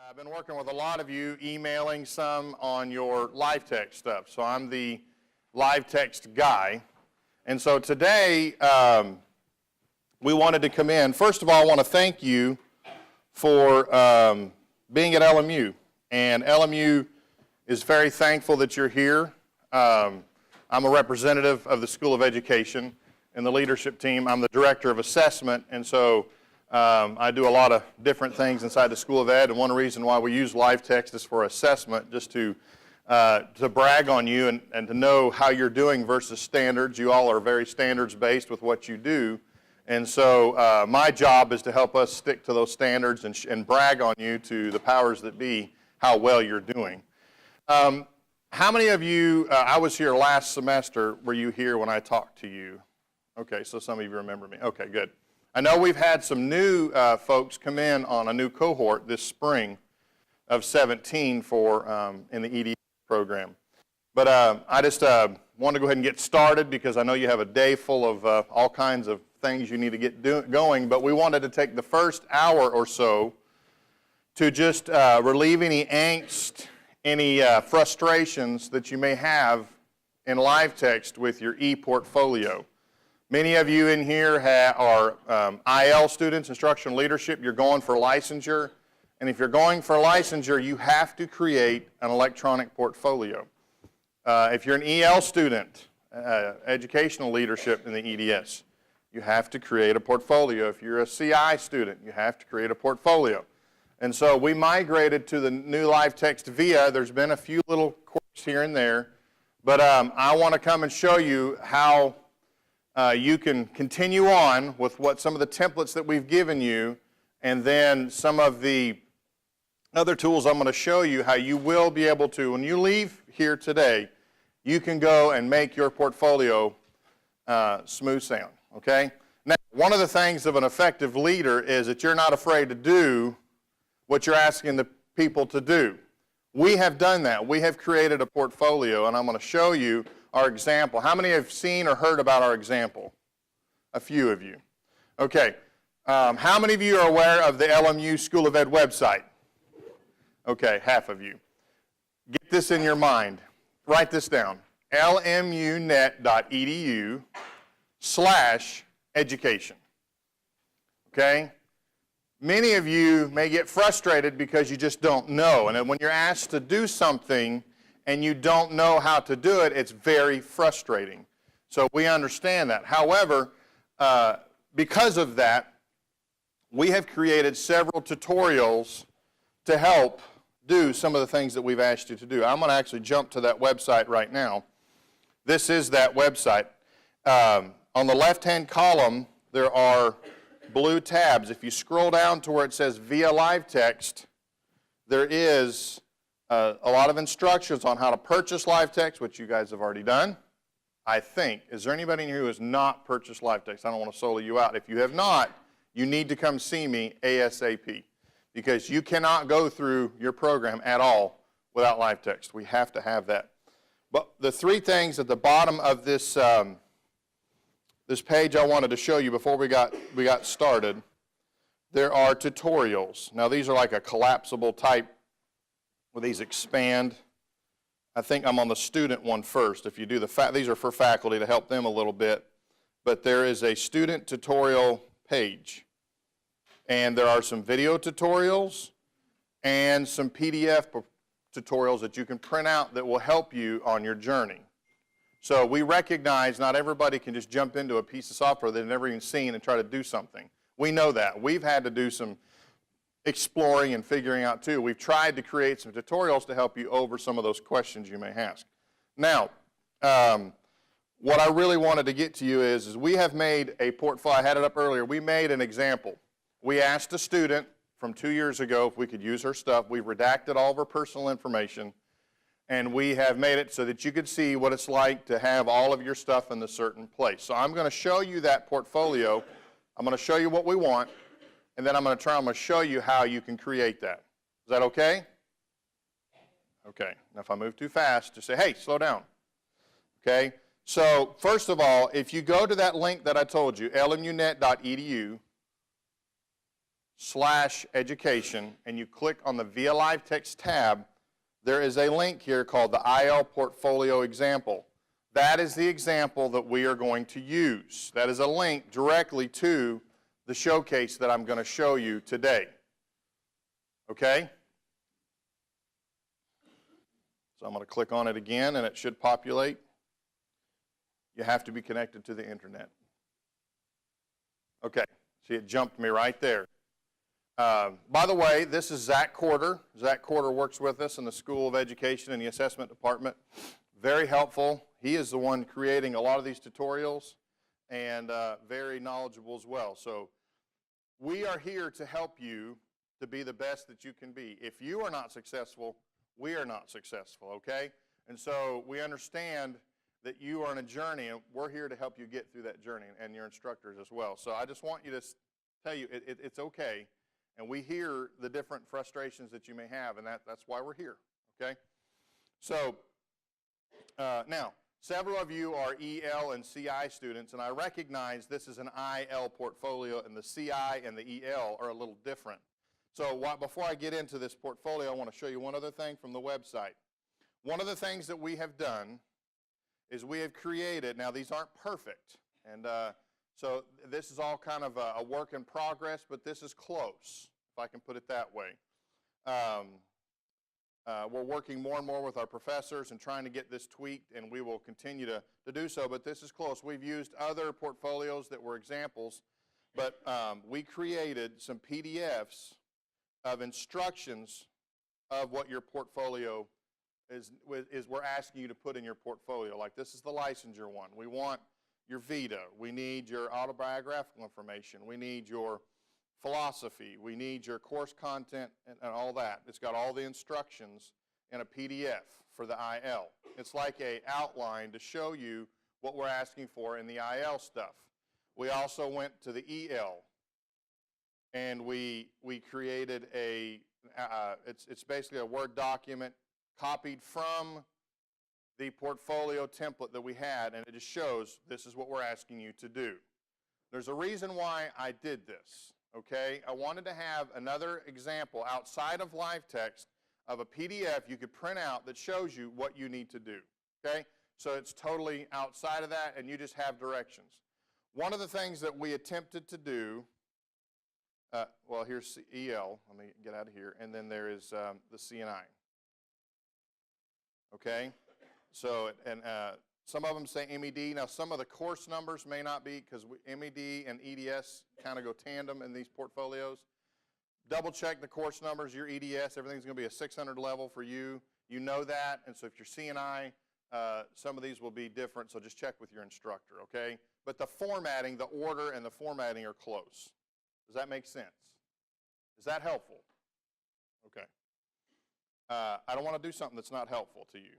I've been working with a lot of you, emailing some on your live text stuff. So I'm the live text guy. And so today, we wanted to come in. First of all, I want to thank you for being at LMU. And LMU is very thankful that you're here. I'm a representative of the School of Education and the leadership team. I'm the director of assessment, and so I do a lot of different things inside the School of Ed, and one reason why we use live text is for assessment, just to brag on you and to know how you're doing versus standards. You all are very standards-based with what you do, and so my job is to help us stick to those standards and brag on you to the powers that be how well you're doing. How many of you, I was here last semester, were you here when I talked to you? Okay, so some of you remember me. Okay, good. I know we've had some new folks come in on a new cohort this spring of 17 for in the ED program. But I just want to go ahead and get started because I know you have a day full of all kinds of things you need to get going. But we wanted to take the first hour or so to just relieve any angst, any frustrations that you may have in live text with your e-portfolio. Many of you in here are IL students, instructional leadership. You're going for licensure. And if you're going for licensure, you have to create an electronic portfolio. If you're an EL student, educational leadership in the EDS, you have to create a portfolio. If you're a CI student, you have to create a portfolio. And so we migrated to the new live text via. There's been a few little quirks here and there. But I want to come and show you how you can continue on with some of the templates that we've given you, and then some of the other tools I'm going to show you how you will be able to, when you leave here today, you can go and make your portfolio smooth sailing, okay? Now, one of the things of an effective leader is that you're not afraid to do what you're asking the people to do. We have done that. We have created a portfolio, and I'm going to show you our example. How many have seen or heard about our example? A few of you. Okay. How many of you are aware of the LMU School of Ed website? Okay, half of you. Get this in your mind. Write this down. lmunet.edu/education. Okay? Many of you may get frustrated because you just don't know. And when you're asked to do something and you don't know how to do it, it's very frustrating. So we understand that. However, because of that, we have created several tutorials to help do some of the things that we've asked you to do. I'm going to actually jump to that website right now. This is that website. On the left-hand column, there are blue tabs. If you scroll down to where it says Via Live Text, there is a lot of instructions on how to purchase live text, which you guys have already done, I think. Is there anybody in here who has not purchased live text? I don't want to solo you out. If you have not, you need to come see me ASAP, because you cannot go through your program at all without live text. We have to have that. But the three things at the bottom of this this page I wanted to show you before we got started, there are tutorials. Now these are like a collapsible type where these expand. I think I'm on the student one first. If you do these are for faculty to help them a little bit. But there is a student tutorial page. And there are some video tutorials and some PDF tutorials that you can print out that will help you on your journey. So we recognize not everybody can just jump into a piece of software they've never even seen and try to do something. We know that. We've had to do some exploring and figuring out too. We've tried to create some tutorials to help you over some of those questions you may ask. Now, what I really wanted to get to you is we have made a portfolio. I had it up earlier. We made an example. We asked a student from 2 years ago if we could use her stuff. We've redacted all of her personal information, and we have made it so that you could see what it's like to have all of your stuff in a certain place. So I'm going to show you that portfolio. I'm going to show you what we want, and then I'm going to show you how you can create that. Is that okay? Okay. Now if I move too fast, just say, hey, slow down. Okay? So first of all, if you go to that link that I told you, lmunet.edu, /education, and you click on the Via Live Text tab, there is a link here called the IL Portfolio Example. That is the example that we are going to use. That is a link directly to the showcase that I'm going to show you today. Okay? So I'm going to click on it again, and it should populate. You have to be connected to the internet. Okay, see, it jumped me right there. By the way, this is Zach Corder. Zach Corder works with us in the School of Education and the Assessment Department. Very helpful. He is the one creating a lot of these tutorials, and very knowledgeable as well. So we are here to help you to be the best that you can be. If you are not successful, we are not successful, okay? And so we understand that you are on a journey, and we're here to help you get through that journey, and your instructors as well. So I just want you to tell you it's okay, and we hear the different frustrations that you may have, and that's why we're here, okay? So now, several of you are EL and CI students, and I recognize this is an IL portfolio, and the CI and the EL are a little different. So before I get into this portfolio, I want to show you one other thing from the website. One of the things that we have done is we have created, now these aren't perfect, and so this is all kind of a work in progress, but this is close, if I can put it that way. We're working more and more with our professors and trying to get this tweaked, and we will continue to do so, but this is close. We've used other portfolios that were examples, but we created some PDFs of instructions of what your portfolio is we're asking you to put in your portfolio. Like, this is the licensure one. We want your vita. We need your autobiographical information. We need your philosophy. We need your course content and all that. It's got all the instructions in a PDF for the IL. It's like an outline to show you what we're asking for in the IL stuff. We also went to the EL, and we created it's basically a Word document copied from the portfolio template that we had, and it just shows this is what we're asking you to do. There's a reason why I did this, okay? I wanted to have another example outside of live text of a PDF you could print out that shows you what you need to do, okay? So it's totally outside of that, and you just have directions. One of the things that we attempted to do, well, here's EL. Let me get out of here. And then there is the CNI. Okay? So, and some of them say MED. Now, some of the course numbers may not be, because MED and EDS kind of go tandem in these portfolios. Double check the course numbers. Your EDS, everything's going to be a 600 level for you. You know that. And so if you're CNI, some of these will be different, so just check with your instructor, okay? But the formatting, the order and the formatting are close. Does that make sense? Is that helpful? Okay. I don't want to do something that's not helpful to you.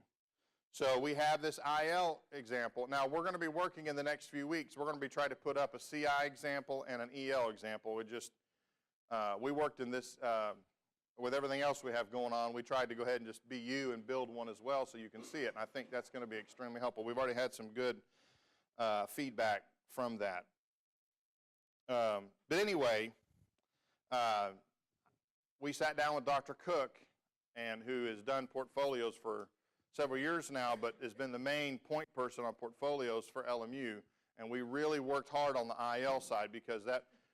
So we have this IL example. Now, we're going to be working in the next few weeks. We're going to be trying to put up a CI example and an EL example. We worked in this, with everything else we have going on, we tried to go ahead and just be you and build one as well so you can see it. And I think that's going to be extremely helpful. We've already had some good feedback from that. But anyway, we sat down with Dr. Cook, and who has done portfolios for several years now, but has been the main point person on portfolios for LMU. And we really worked hard on the IL side, because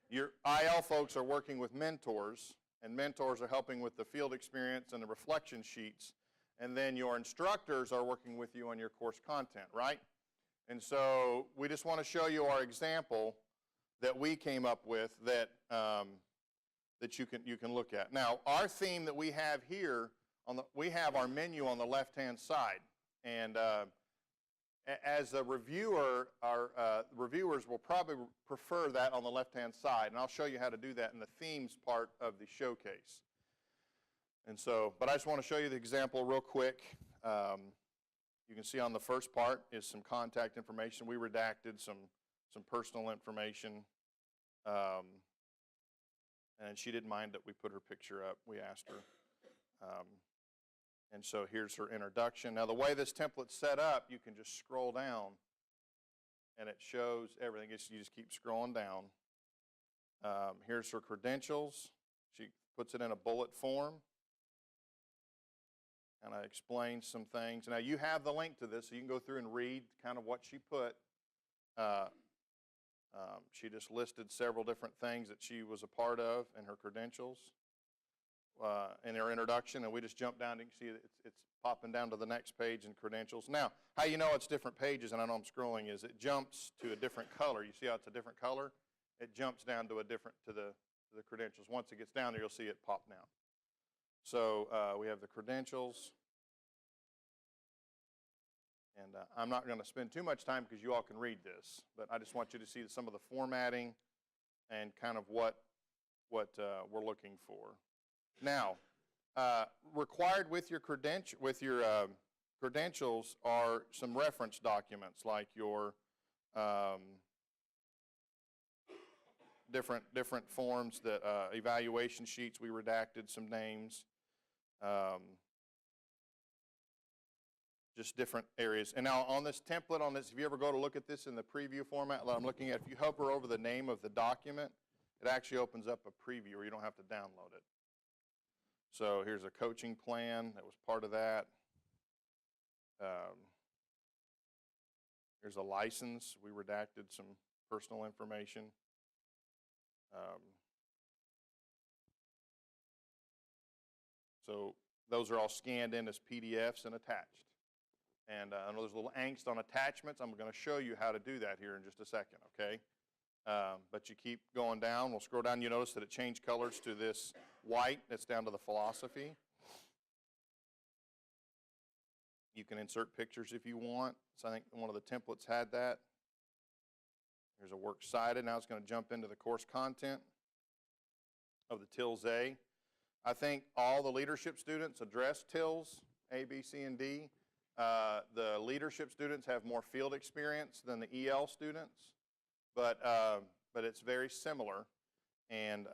your IL folks are working with mentors, and mentors are helping with the field experience and the reflection sheets. And then your instructors are working with you on your course content, right? And so we just want to show you our example that we came up with that you can look at. Now, our theme that we have here, we have our menu on the left-hand side. And as a reviewer, our reviewers will probably prefer that on the left-hand side. And I'll show you how to do that in the themes part of the showcase. And so, but I just want to show you the example real quick. You can see on the first part is some contact information. We redacted some personal information. And she didn't mind that we put her picture up. We asked her. And so here's her introduction. Now, the way this template's set up, you can just scroll down, and it shows everything. You just keep scrolling down. Here's her credentials. She puts it in a bullet form, and I explain some things. Now, you have the link to this, so you can go through and read kind of what she put. She just listed several different things that she was a part of in her credentials in her introduction, and we just jump down. You can see it's popping down to the next page in credentials. Now, how you know it's different pages, and I know I'm scrolling, is it jumps to a different color. You see how it's a different color? It jumps down to the credentials. Once it gets down there, you'll see it pop down. So we have the credentials. And I'm not going to spend too much time because you all can read this, but I just want you to see some of the formatting and kind of what we're looking for. Now, required with your credentials are some reference documents, like your different forms, that evaluation sheets. We redacted some names. Just different areas. And now on this template, if you ever go to look at this in the preview format that I'm looking at, if you hover over the name of the document, it actually opens up a preview, or you don't have to download it. So here's a coaching plan that was part of that. Here's a license. We redacted some personal information. So those are all scanned in as PDFs and attached. And I know there's a little angst on attachments. I'm going to show you how to do that here in just a second, okay? But you keep going down. We'll scroll down. You notice that it changed colors to this white. It's down to the philosophy. You can insert pictures if you want. So I think one of the templates had that. Here's a works cited. Now it's going to jump into the course content of the TILS A. I think all the leadership students address TILS A, B, C, and D. The leadership students have more field experience than the EL students, but it's very similar. And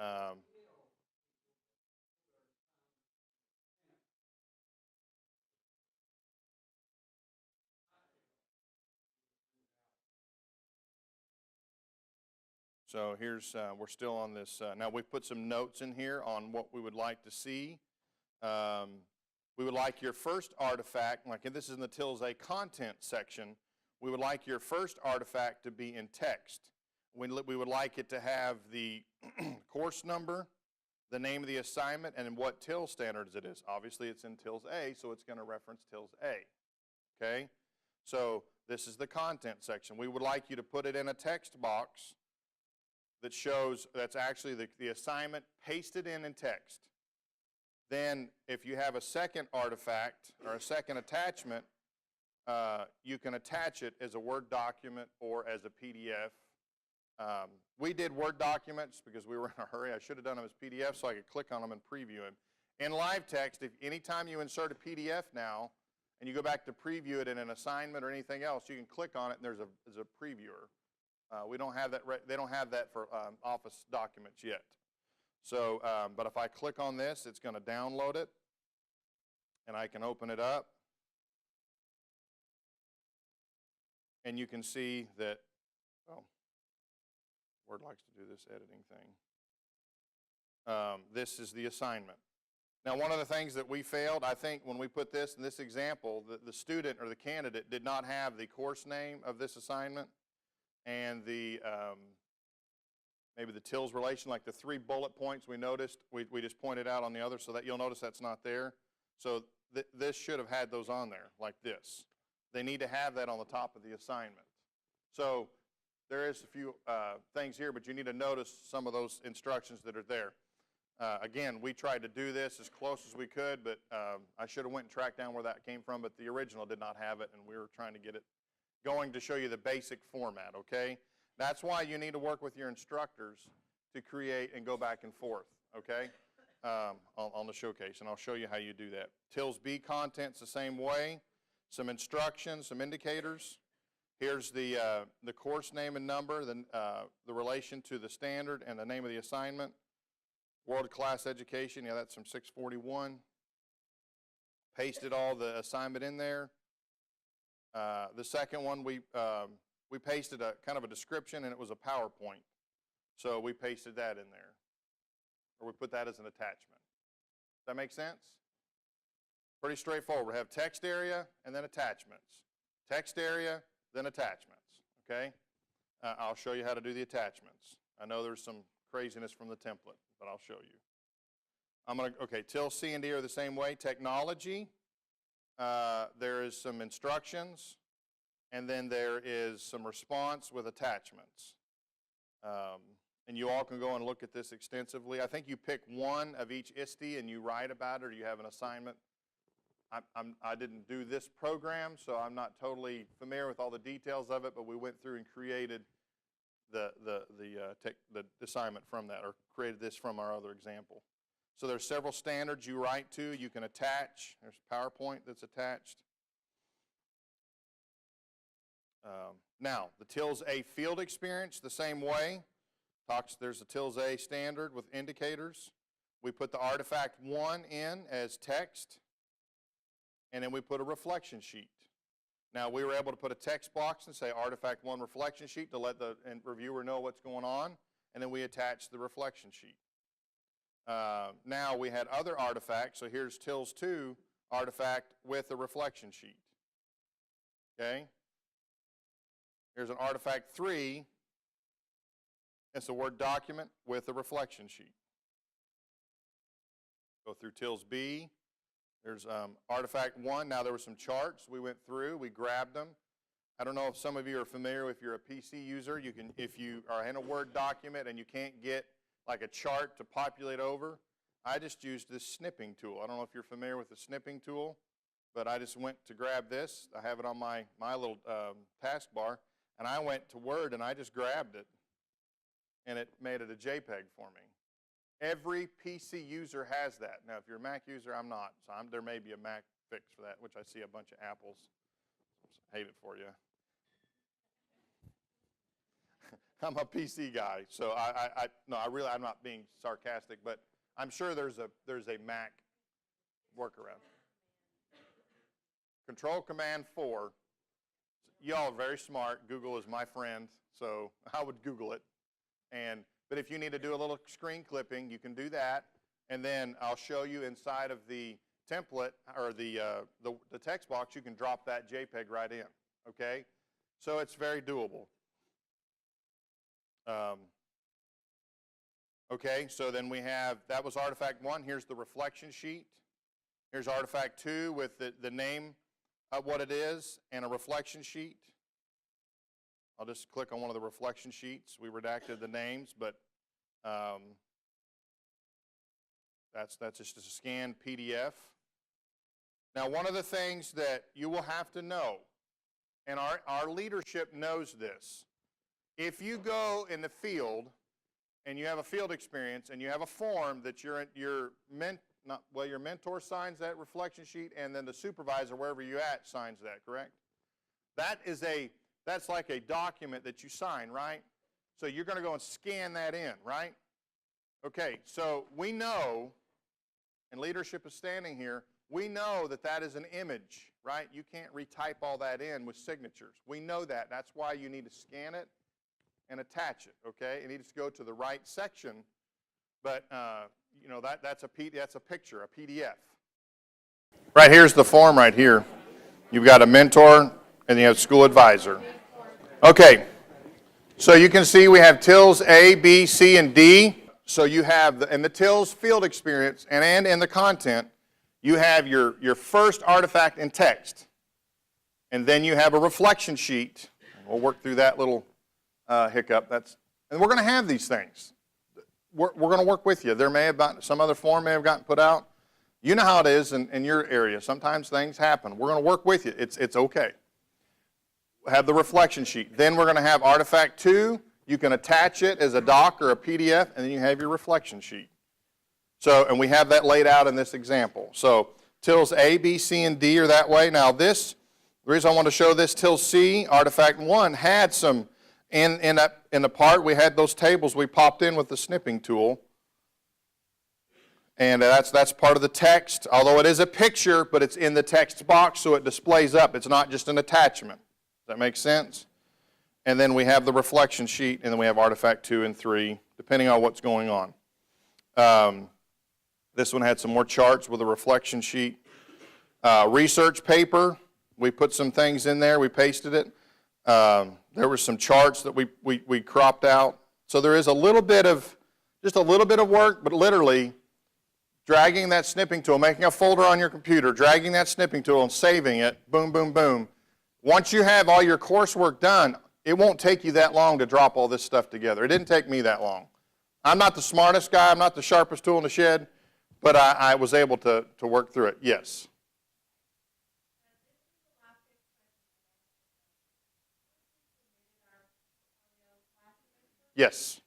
so here's, we're still on this. Now we've put some notes in here on what we would like to see. We would like your first artifact, like this is in the TILS A content section, we would like your first artifact to be in text. We would like it to have the course number, the name of the assignment, and what TILS standards it is. Obviously it's in TILS A, so it's going to reference TILS A. Okay? So this is the content section. We would like you to put it in a text box that shows that's actually the assignment pasted in text. Then if you have a second artifact or a second attachment, you can attach it as a Word document or as a PDF. We did Word documents because we were in a hurry. I should have done them as PDF so I could click on them and preview them. In live text, anytime you insert a PDF now and you go back to preview it in an assignment or anything else, you can click on it and there's a previewer. We don't have that. They don't have that for Office documents yet. So, but if I click on this, it's going to download it, and I can open it up, and you can see that, oh, Word likes to do this editing thing. This is the assignment. Now, one of the things that we failed, I think, when we put this in this example, the student or the candidate did not have the course name of this assignment and the maybe the TILS relation, like the 3 bullet points we noticed, we just pointed out on the other, so that you'll notice that's not there. So this should have had those on there, like this. They need to have that on the top of the assignment. So there is a few things here, but you need to notice some of those instructions that are there. Again, we tried to do this as close as we could, but I should have went and tracked down where that came from, but the original did not have it, and we were trying to get it going to show you the basic format, okay? That's why you need to work with your instructors to create and go back and forth, okay, on the showcase, and I'll show you how you do that. TILS B content's the same way. Some instructions, some indicators. Here's the course name and number, the relation to the standard and the name of the assignment. World-class education, yeah, that's from 641. Pasted all the assignment in there. The second one, we pasted a kind of a description, and it was a PowerPoint. So we pasted that in there. or we put that as an attachment. Does that make sense? Pretty straightforward. We have text area and then attachments. Text area, then attachments, okay? I'll show you how to do the attachments. I know there's some craziness from the template, but I'll show you. Okay, till C and D are the same way. Technology, there is some instructions, and then there is some response with attachments. And you all can go and look at this extensively. I think you pick one of each ISTE and you write about it, or you have an assignment. I didn't do this program, so I'm not totally familiar with all the details of it, but we went through and created the assignment from that, or created this from our other example. So there's several standards you write to. You can attach. There's PowerPoint that's attached. Now, the TILS A field experience, the same way. There's a TILS A standard with indicators. We put the artifact 1 in as text, and then we put a reflection sheet. Now, we were able to put a text box and say artifact 1 reflection sheet to let the reviewer know what's going on, and then we attach the reflection sheet. Now, we had other artifacts, so here's TILS 2 artifact with a reflection sheet. Okay? Here's an artifact 3. It's a Word document with a reflection sheet. Go through TILS B. There's artifact 1. Now there were some charts we went through. We grabbed them. I don't know if some of you are familiar, if you're a PC user, you can, if you are in a Word document and you can't get like a chart to populate over, I just used this snipping tool. I don't know if you're familiar with the snipping tool, but I just went to grab this. I have it on my little taskbar, and I went to Word and I just grabbed it, and it made it a JPEG for me. Every PC user has that. Now, if you're a Mac user, I'm not. So there may be a Mac fix for that, which I see a bunch of apples. I hate it for you. I'm a PC guy, so I'm not being sarcastic, but I'm sure there's a Mac workaround. Control-Command-4. Y'all are very smart. Google is my friend, so I would Google it. But if you need to do a little screen clipping, you can do that. And then I'll show you inside of the template, or the text box, you can drop that JPEG right in, okay? So it's very doable. Okay, so then we have, that was artifact 1. Here's the reflection sheet. Here's artifact 2 with the name of what it is and a reflection sheet. I'll just click on one of the reflection sheets. We redacted the names, but that's just a scanned PDF. Now, one of the things that you will have to know, and our leadership knows this, if you go in the field and you have a field experience and you have a form that your mentor signs that reflection sheet, and then the supervisor, wherever you're at, signs that, correct? That's like a document that you sign, right? So you're going to go and scan that in, right? Okay, so we know, and leadership is standing here, we know that that is an image, right? You can't retype all that in with signatures. We know that. That's why you need to scan it and attach it, okay? It needs to go to the right section, but you know, that's a picture, a PDF. Right here's the form right here. You've got a mentor, and you have school advisor. Okay, so you can see we have TILS A, B, C, and D. So you have, in the TILS field experience and in the content, you have your first artifact in text. And then you have a reflection sheet. We'll work through that little hiccup. And we're going to have these things. We're going to work with you. There may have been, some other form may have gotten put out. You know how it is in your area. Sometimes things happen. We're going to work with you. It's okay. We'll have the reflection sheet. Then we're going to have artifact 2. You can attach it as a doc or a PDF, and then you have your reflection sheet. So, and we have that laid out in this example. So TILS A, B, C, and D are that way. Now the reason I want to show this, TILS C, artifact 1, had some, in the part, we had those tables we popped in with the snipping tool. And that's part of the text, although it is a picture, but it's in the text box, so it displays up. It's not just an attachment. Does that make sense? And then we have the reflection sheet, and then we have artifact 2 and 3, depending on what's going on. This one had some more charts with a reflection sheet. Research paper, we put some things in there, we pasted it. There were some charts that we cropped out. So there is just a little bit of work, but literally dragging that snipping tool, making a folder on your computer, dragging that snipping tool and saving it, boom, boom, boom. Once you have all your coursework done, it won't take you that long to drop all this stuff together. It didn't take me that long. I'm not the smartest guy, I'm not the sharpest tool in the shed, but I was able to work through it. Yes? Yes.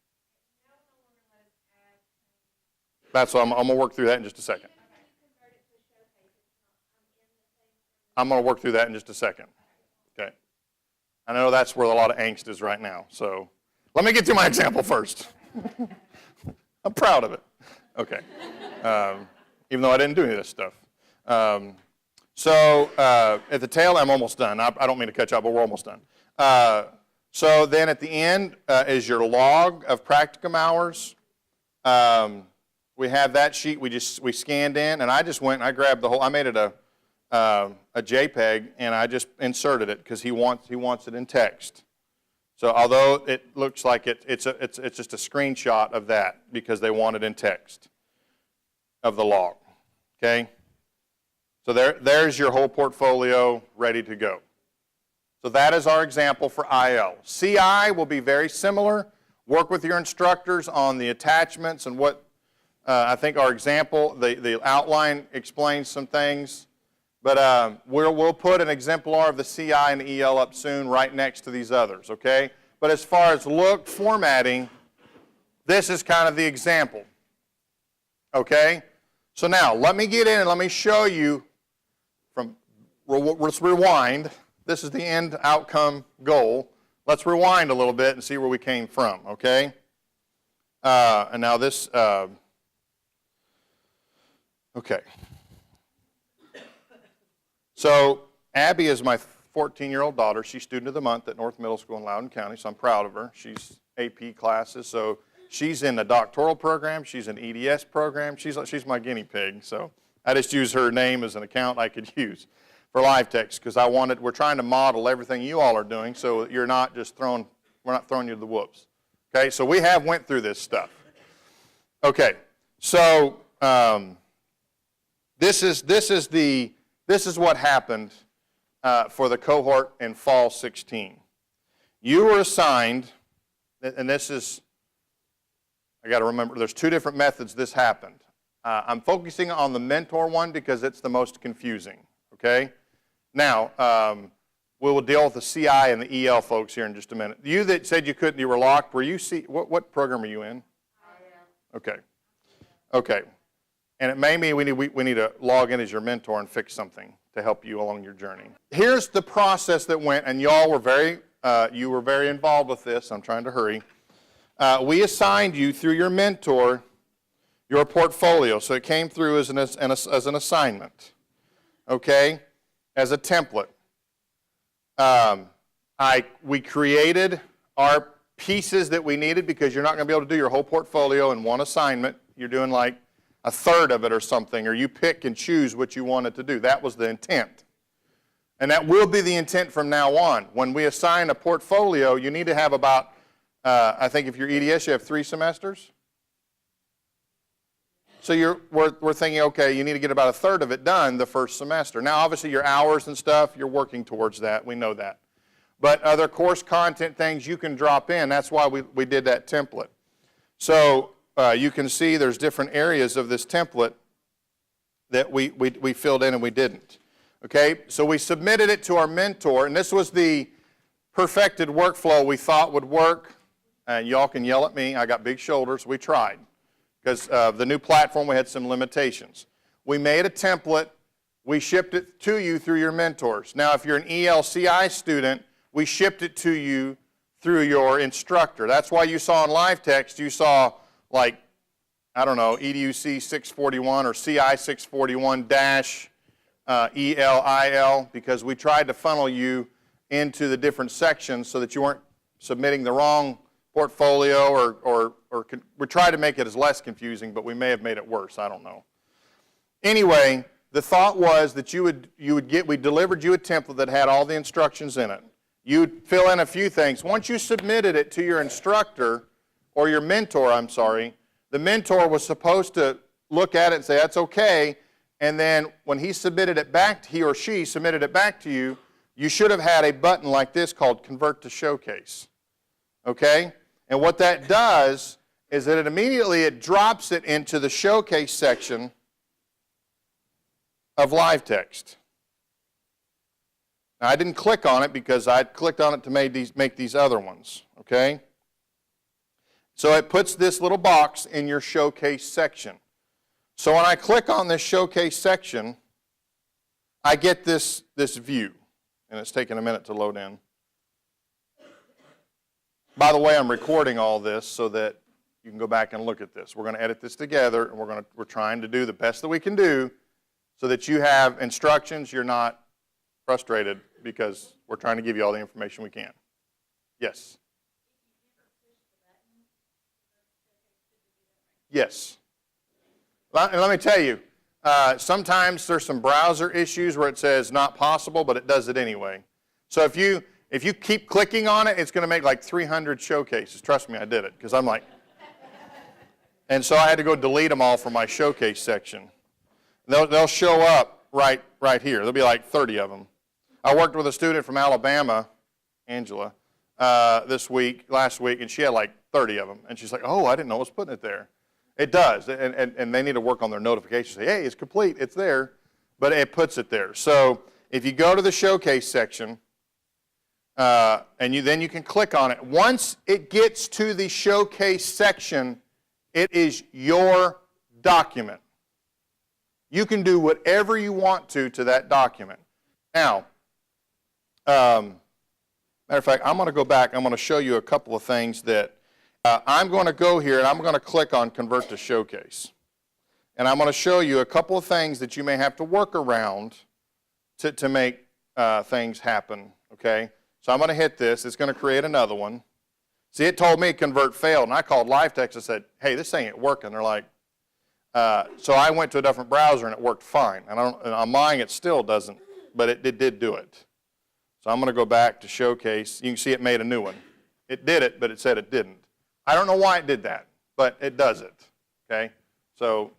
That's what I'm going to work through that in just a second. I'm going to work through that in just a second. Okay. I know that's where a lot of angst is right now. So let me get to my example first. I'm proud of it. Okay. Even though I didn't do any of this stuff. So at the tail, I'm almost done. I don't mean to catch up, but we're almost done. So then at the end is your log of practicum hours. We have that sheet we scanned in, and I just went and I grabbed the whole. I made it a JPEG, and I just inserted it because he wants it in text. So although it looks like it's just a screenshot of that because they want it in text of the log. Okay. So there's your whole portfolio ready to go. So that is our example for IL. CI will be very similar. Work with your instructors on the attachments and what. I think our example, the outline explains some things, but we'll put an exemplar of the CI and the EL up soon right next to these others, okay? But as far as look, formatting, this is kind of the example, okay? So now, let me get in and let me show you let's rewind. This is the end outcome goal. Let's rewind a little bit and see where we came from, okay? And now this... Okay. So Abby is my 14-year-old daughter. She's student of the month at North Middle School in Loudoun County, so I'm proud of her. She's AP classes, so she's in the doctoral program. She's in EDS program. She's my guinea pig, so I just use her name as an account I could use for live text because we're trying to model everything you all are doing so you're not just we're not throwing you to the whoops. Okay, so we have went through this stuff. Okay, so This is what happened for the cohort in fall 16. You were assigned, and this is, I got to remember, there's two different methods this happened. I'm focusing on the mentor one because it's the most confusing, okay? Now, we will deal with the CI and the EL folks here in just a minute. You that said you were locked, were you, what program are you in? I am. Okay. Okay. And it may mean we need to log in as your mentor and fix something to help you along your journey. Here's the process that went, and y'all were you were very involved with this. I'm trying to hurry. We assigned you through your mentor your portfolio, so it came through as an assignment, okay, as a template. We created our pieces that we needed because you're not going to be able to do your whole portfolio in one assignment. You're doing like a third of it or something, or you pick and choose what you wanted to do. That was the intent. And that will be the intent from now on. When we assign a portfolio, you need to have about, I think if you're EDS, you have 3 semesters. So we're thinking, okay, you need to get about a third of it done the first semester. Now, obviously, your hours and stuff, you're working towards that. We know that. But other course content things you can drop in. That's why we did that template. So you can see there's different areas of this template that we filled in and we didn't. Okay, so we submitted it to our mentor, and this was the perfected workflow we thought would work. And y'all can yell at me. I got big shoulders. We tried. Because of the new platform, we had some limitations. We made a template. We shipped it to you through your mentors. Now, if you're an ELCI student, we shipped it to you through your instructor. That's why you saw in live text, you saw like, I don't know, EDUC 641 or CI 641 dash ELIL, because we tried to funnel you into the different sections so that you weren't submitting the wrong portfolio, or we tried to make it as less confusing, but we may have made it worse. I don't know. Anyway, the thought was that we delivered you a template that had all the instructions in it. You would fill in a few things. Once you submitted it to your instructor, or your mentor, I'm sorry, the mentor was supposed to look at it and say, that's okay, and then when he or she submitted it back to you, you should have had a button like this called Convert to Showcase. Okay? And what that does is that it drops it into the Showcase section of live text. Now, I didn't click on it because I clicked on it to make these other ones. Okay? So it puts this little box in your Showcase section. So when I click on this Showcase section, I get this view. And it's taking a minute to load in. By the way, I'm recording all this so that you can go back and look at this. We're going to edit this together, and we're trying to do the best that we can do so that you have instructions. You're not frustrated because we're trying to give you all the information we can. Yes? Yes. And let me tell you, sometimes there's some browser issues where it says not possible, but it does it anyway. So if you keep clicking on it, it's going to make like 300 showcases. Trust me, I did it because I'm like, and so I had to go delete them all from my showcase section. They'll show up right here. There'll be like 30 of them. I worked with a student from Alabama, Angela, last week, and she had like 30 of them. And she's like, oh, I didn't know I was putting it there. It does, and they need to work on their notifications. Say, hey, it's complete, it's there, but it puts it there. So if you go to the Showcase section, then you can click on it. Once it gets to the Showcase section, it is your document. You can do whatever you want to that document. Now, matter of fact, I'm going to go back. I'm going to show you a couple of things that I'm going to go here and I'm going to click on Convert to Showcase. And I'm going to show you a couple of things that you may have to work around to make things happen. Okay? So I'm going to hit this. It's going to create another one. See, it told me Convert failed. And I called LiveText and said, hey, this ain't working. They're like, so I went to a different browser and it worked fine. And on mine it still doesn't, but it did do it. So I'm going to go back to Showcase. You can see it made a new one. It did it, but it said it didn't. I don't know why it did that, but it does it. Okay? So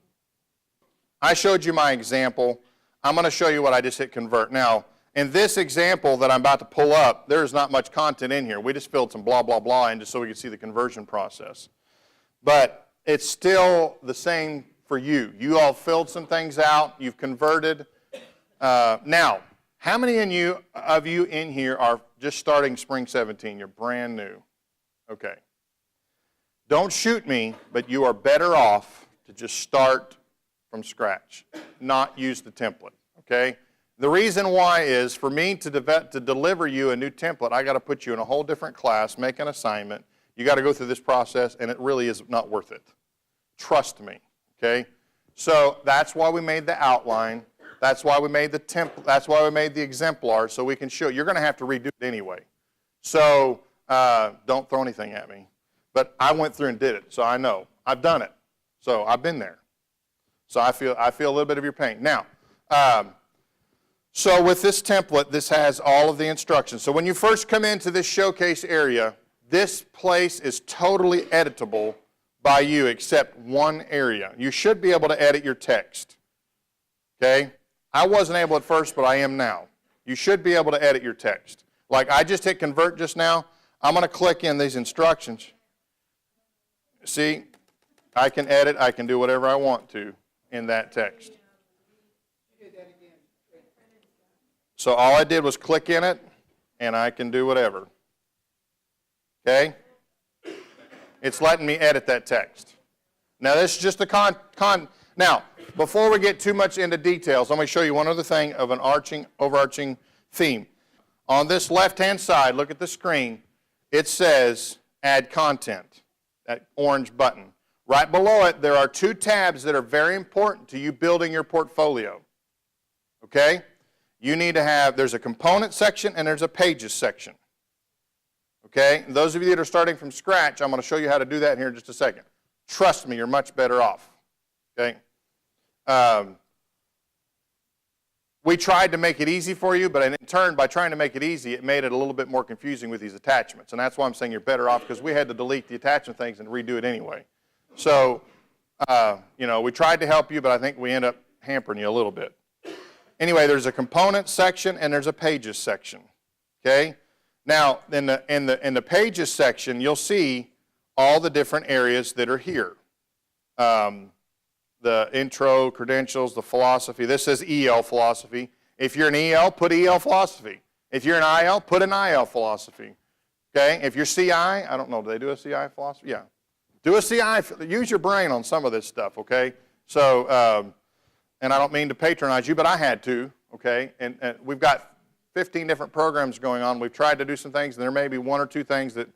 I showed you my example. I'm going to show you what I just hit Convert. Now, in this example that I'm about to pull up, there's not much content in here. We just filled some blah, blah, blah in just so we could see the conversion process. But it's still the same for you. You all filled some things out. You've converted. Now, how many of you in here are just starting Spring 17? You're brand new. Okay. Don't shoot me, but you are better off to just start from scratch, not use the template, okay? The reason why is for me to deliver you a new template, I got to put you in a whole different class, make an assignment. You got to go through this process, and it really is not worth it. Trust me, okay? So that's why we made the outline. That's why we made the template. That's why we made the exemplar, so we can show. You're going to have to redo it anyway. So don't throw anything at me. But I went through and did it, so I know. I've done it. So I've been there. So I feel a little bit of your pain. Now, so with this template, this has all of the instructions. So when you first come into this showcase area, this place is totally editable by you except one area. You should be able to edit your text. Okay? I wasn't able at first, but I am now. You should be able to edit your text. Like I just hit Convert just now. I'm going to click in these instructions. See, I can edit, I can do whatever I want to in that text. So all I did was click in it, and I can do whatever. Okay? It's letting me edit that text. Now, this is just the Now, before we get too much into details, let me show you one other thing of an overarching theme. On this left-hand side, look at the screen, it says Add Content. That orange button. Right below it, there are two tabs that are very important to you building your portfolio. Okay? You need to have, there's a component section and there's a pages section. Okay? And those of you that are starting from scratch, I'm going to show you how to do that here in just a second. Trust me, you're much better off. Okay? We tried to make it easy for you, but in turn, by trying to make it easy, it made it a little bit more confusing with these attachments. And that's why I'm saying you're better off, because we had to delete the attachment things and redo it anyway. So, we tried to help you, but I think we end up hampering you a little bit. Anyway, there's a components section and there's a pages section. Okay? Now, in the pages section, you'll see all the different areas that are here. The intro, credentials, the philosophy. This says EL philosophy. If you're an EL, put EL philosophy. If you're an IL, put an IL philosophy. Okay? If you're CI, I don't know, do they do a CI philosophy? Yeah. Do a CI, use your brain on some of this stuff, okay? So, and I don't mean to patronize you, but I had to, okay? And we've got 15 different programs going on. We've tried to do some things, and there may be one or two things that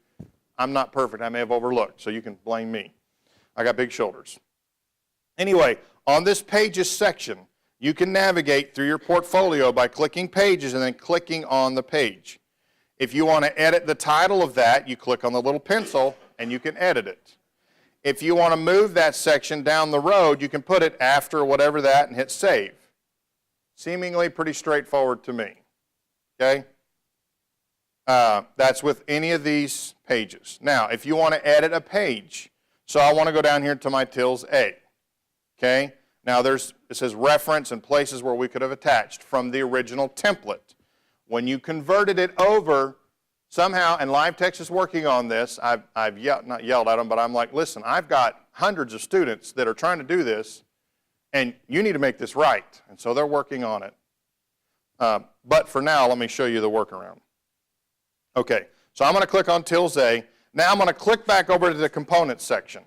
I'm not perfect. I may have overlooked, so you can blame me. I got big shoulders. Anyway, on this pages section, you can navigate through your portfolio by clicking pages and then clicking on the page. If you want to edit the title of that, you click on the little pencil and you can edit it. If you want to move that section down the road, you can put it after whatever that and hit save. Seemingly pretty straightforward to me. Okay? That's with any of these pages. Now, if you want to edit a page, so I want to go down here to my tills A. Okay? Now it says reference and places where we could have attached from the original template. When you converted it over, somehow, and LiveText is working on this, I've not yelled at them, but I'm like, listen, I've got hundreds of students that are trying to do this, and you need to make this right. And so they're working on it. But for now, let me show you the workaround. Okay, so I'm going to click on tills A. Now I'm going to click back over to the components section.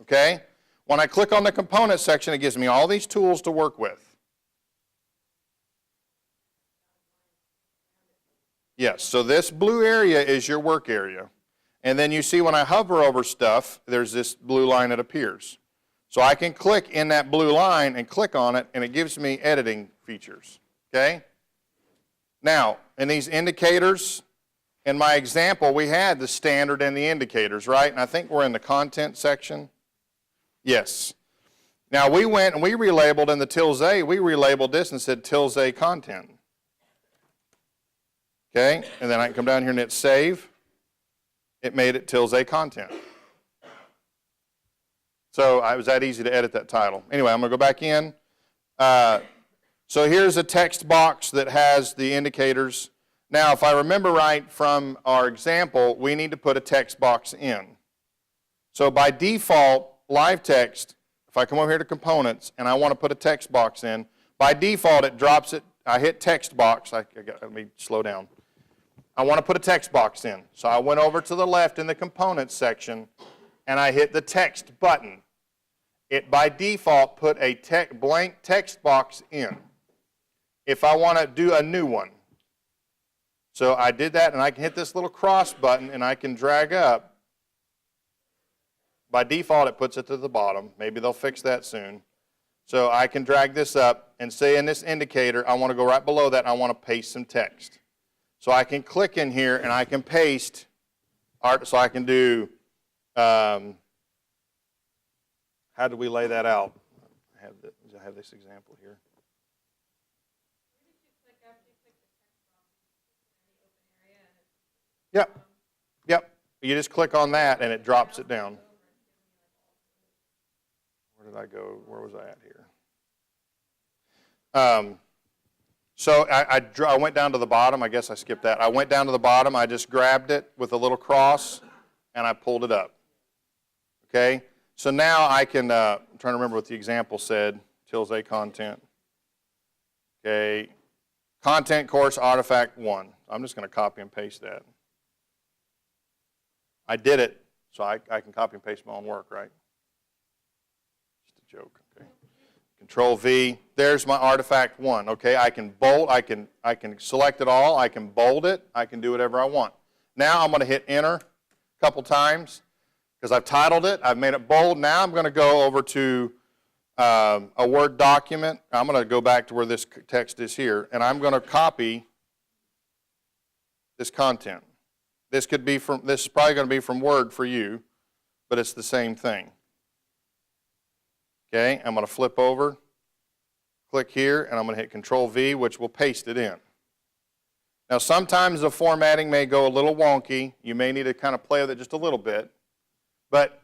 Okay? When I click on the components section, it gives me all these tools to work with. Yes, so this blue area is your work area. And then you see when I hover over stuff, there's this blue line that appears. So I can click in that blue line and click on it, and it gives me editing features. Okay? Now, in these indicators, in my example, we had the standard and the indicators, right? And I think we're in the content section. Yes. Now, we went and we relabeled in the tills A, we relabeled this and said tills A content. Okay? And then I can come down here and hit save. It made it tills A content. So it was that easy to edit that title. Anyway, I'm going to go back in. So here's a text box that has the indicators. Now, if I remember right from our example, we need to put a text box in. So by default, LiveText, if I come over here to components and I want to put a text box in, by default it drops it. I hit text box. Let me slow down. I want to put a text box in. So I went over to the left in the components section and I hit the text button. It by default put a blank text box in. If I want to do a new one, so I did that, and I can hit this little cross button and I can drag up. By default, it puts it to the bottom. Maybe they'll fix that soon. So I can drag this up and say in this indicator, I want to go right below that, and I want to paste some text. So I can click in here and I can paste art. So I can do, how do we lay that out? I have this example here. Yep. Yep. You just click on that and it drops it down. Where did I go? Where was I at here? So I went down to the bottom. I guess I skipped that. I went down to the bottom. I just grabbed it with a little cross and I pulled it up. Okay? So now I can, I'm trying to remember what the example said. Tills A content. Okay. Content course artifact 1. I'm just going to copy and paste that. I did it, so I can copy and paste my own work, right? Just a joke, okay? Control V, there's my artifact 1, okay? I can bold, I can select it all, I can bold it, I can do whatever I want. Now I'm going to hit enter a couple times because I've titled it, I've made it bold. Now I'm going to go over to a Word document. I'm going to go back to where this text is here, and I'm going to copy this content. This is probably going to be from Word for you, but it's the same thing. Okay, I'm going to flip over, click here, and I'm going to hit Control-V, which will paste it in. Now, sometimes the formatting may go a little wonky. You may need to kind of play with it just a little bit, but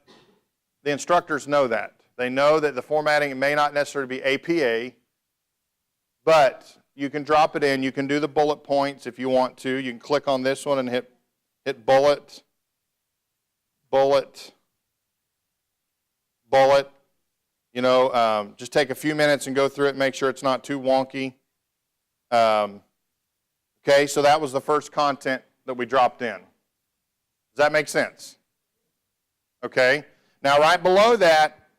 the instructors know that. They know that the formatting may not necessarily be APA, but you can drop it in. You can do the bullet points if you want to. You can click on this one and hit bullet, bullet, bullet. You know, just take a few minutes and go through it, make sure it's not too wonky. Okay, so that was the first content that we dropped in. Does that make sense? Okay. Now, right below that,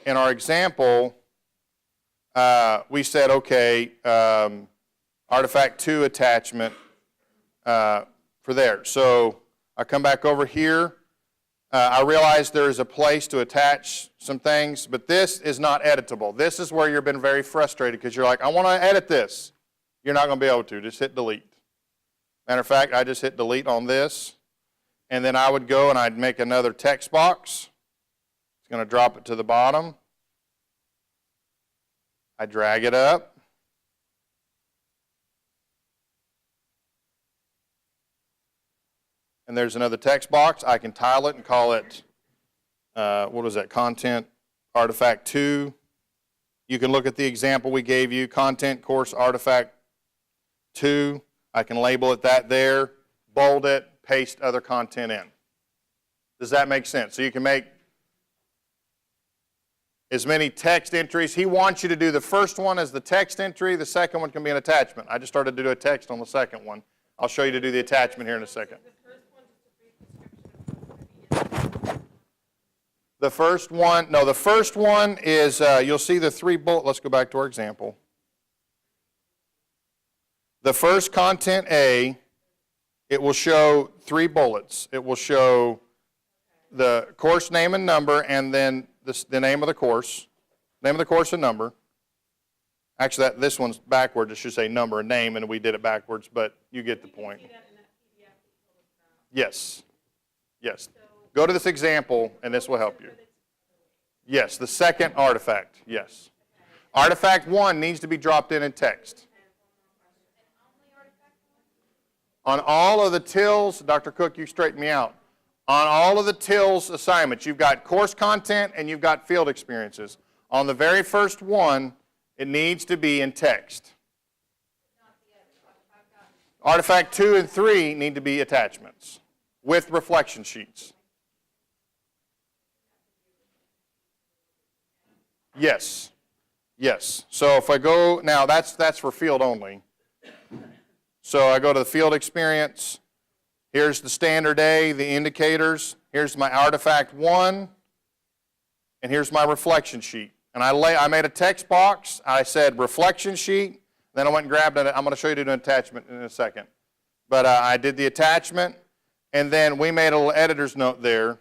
in our example, we said, okay, artifact 2 attachment for there. So I come back over here. I realize there is a place to attach some things, but this is not editable. This is where you've been very frustrated because you're like, I want to edit this. You're not going to be able to. Just hit delete. Matter of fact, I just hit delete on this, and then I would go and I'd make another text box. It's going to drop it to the bottom. I drag it up. And there's another text box. I can tile it and call it, what was that, content artifact 2. You can look at the example we gave you, content course artifact 2. I can label it that there, bold it, paste other content in. Does that make sense? So you can make as many text entries. He wants you to do the first one as the text entry. The second one can be an attachment. I just started to do a text on the second one. I'll show you to do the attachment here in a second. The first one, no, the first one is, you'll see the 3 bullet. Let's go back to our example. The first content A, it will show 3 bullets. It will show the course name and number, and then the name of the course and number. Actually, this one's backwards. It should say number and name, and we did it backwards, but you get the point. Yes. Yes. Go to this example, and this will help you. Yes, the second artifact, yes. Artifact 1 needs to be dropped in text. On all of the TILs, Dr. Cook, you straighten me out. On all of the TILs assignments, you've got course content and you've got field experiences. On the very first one, it needs to be in text. Artifact 2 and 3 need to be attachments with reflection sheets. Yes. Yes. So if I go, now that's for field only. So I go to the field experience. Here's the standard A, the indicators. Here's my artifact 1. And here's my reflection sheet. And I made a text box. I said reflection sheet. Then I went and grabbed it. I'm going to show you to do an attachment in a second. But I did the attachment. And then we made a little editor's note there.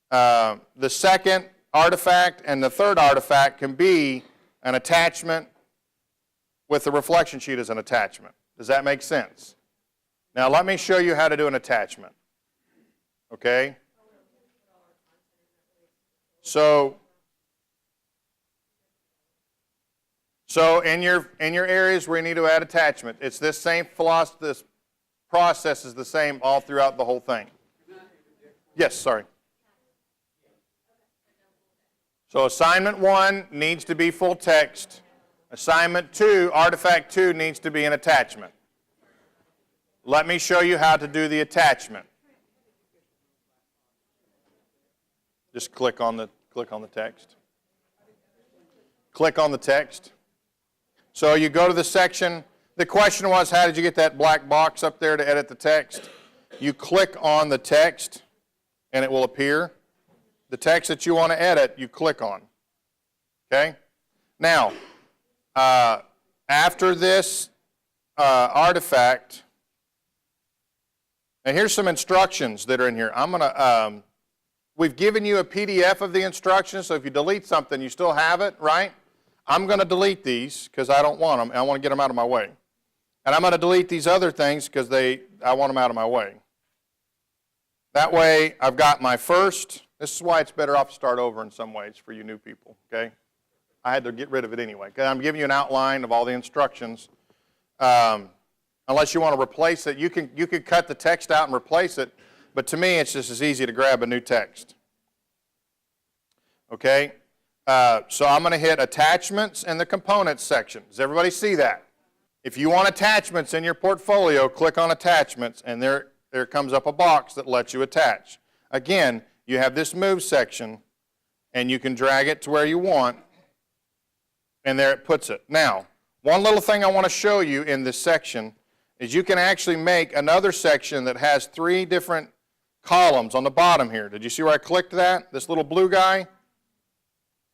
The second artifact and the third artifact can be an attachment with the reflection sheet as an attachment. Does that make sense? Now let me show you how to do an attachment. Okay? So in your areas where you need to add attachment, it's this same philosophy, this process is the same all throughout the whole thing. Yes, sorry. So assignment 1 needs to be full text. Assignment 2, artifact 2, needs to be an attachment. Let me show you how to do the attachment. Just click on the text. Click on the text. So you go to the section. The question was, how did you get that black box up there to edit the text? You click on the text, and it will appear. The text that you want to edit, you click on. Okay? Now, after this artifact, and here's some instructions that are in here. We've given you a PDF of the instructions, so if you delete something, you still have it, right? I'm going to delete these because I don't want them, and I want to get them out of my way. And I'm going to delete these other things because I want them out of my way. That way, I've got my first. This is why it's better off to start over in some ways for you new people, okay? I had to get rid of it anyway, because I'm giving you an outline of all the instructions. Unless you want to replace it, you can cut the text out and replace it, but to me, it's just as easy to grab a new text. Okay? So I'm going to hit Attachments in the Components section. Does everybody see that? If you want attachments in your portfolio, click on Attachments, and there comes up a box that lets you attach. Again, you have this Move section, and you can drag it to where you want, and there it puts it. Now, one little thing I want to show you in this section is you can actually make another section that has 3 different columns on the bottom here. Did you see where I clicked that? This little blue guy?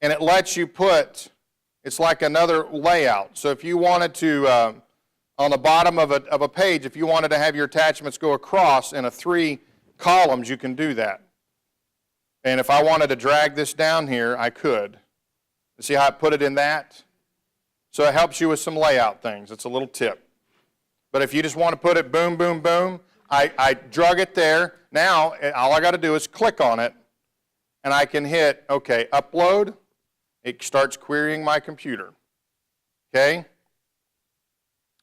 And it lets you put, it's like another layout. So if you wanted to, on the bottom of a page, if you wanted to have your attachments go across in 3 columns, you can do that. And if I wanted to drag this down here, I could. See how I put it in that? So it helps you with some layout things. It's a little tip. But if you just want to put it boom, boom, boom, I drug it there. Now, all I got to do is click on it, and I can hit, okay, upload. It starts querying my computer. Okay?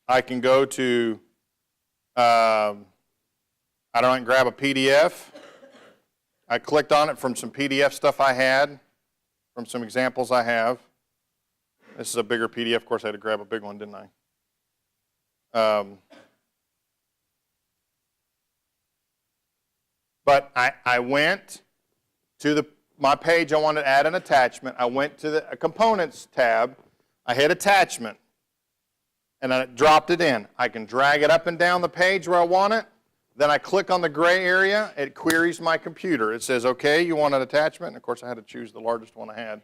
I can go to, I don't know, I can grab a PDF. I clicked on it from some PDF stuff I had, from some examples I have. This is a bigger PDF. Of course, I had to grab a big one, didn't I? But I went to my page. I wanted to add an attachment. I went to the Components tab. I hit Attachment, and I dropped it in. I can drag it up and down the page where I want it. Then I click on the gray area. It queries my computer. It says, okay, you want an attachment? And of course, I had to choose the largest one I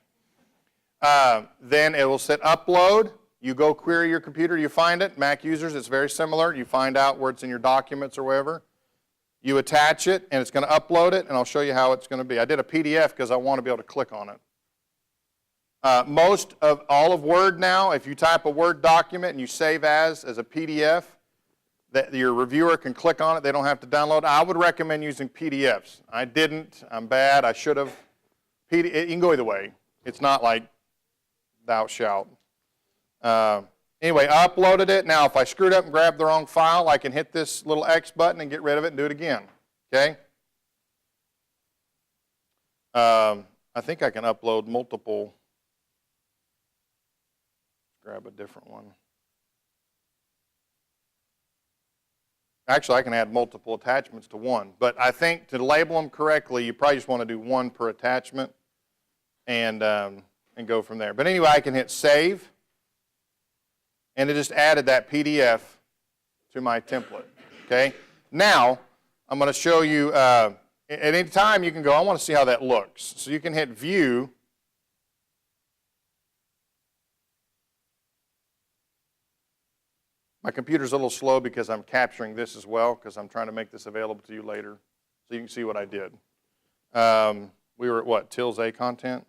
had. Then it will say Upload. You go query your computer. You find it. Mac users, it's very similar. You find out where it's in your documents or wherever. You attach it, and it's going to upload it, and I'll show you how it's going to be. I did a PDF because I want to be able to click on it. Most of all of Word now, if you type a Word document and you save as a PDF, that your reviewer can click on it. They don't have to download. I would recommend using PDFs. I didn't. I'm bad. I should have. You can go either way. It's not like thou shalt. Anyway, I uploaded it. Now, if I screwed up and grabbed the wrong file, I can hit this little X button and get rid of it and do it again. Okay? I think I can upload multiple. Grab a different one. Actually, I can add multiple attachments to one. But I think to label them correctly, you probably just want to do one per attachment and go from there. But anyway, I can hit Save. And it just added that PDF to my template. Okay? Now, I'm going to show you, at any time you can go, I want to see how that looks. So you can hit View. My computer's a little slow because I'm capturing this as well, because I'm trying to make this available to you later so you can see what I did. We were at what, Tills A content?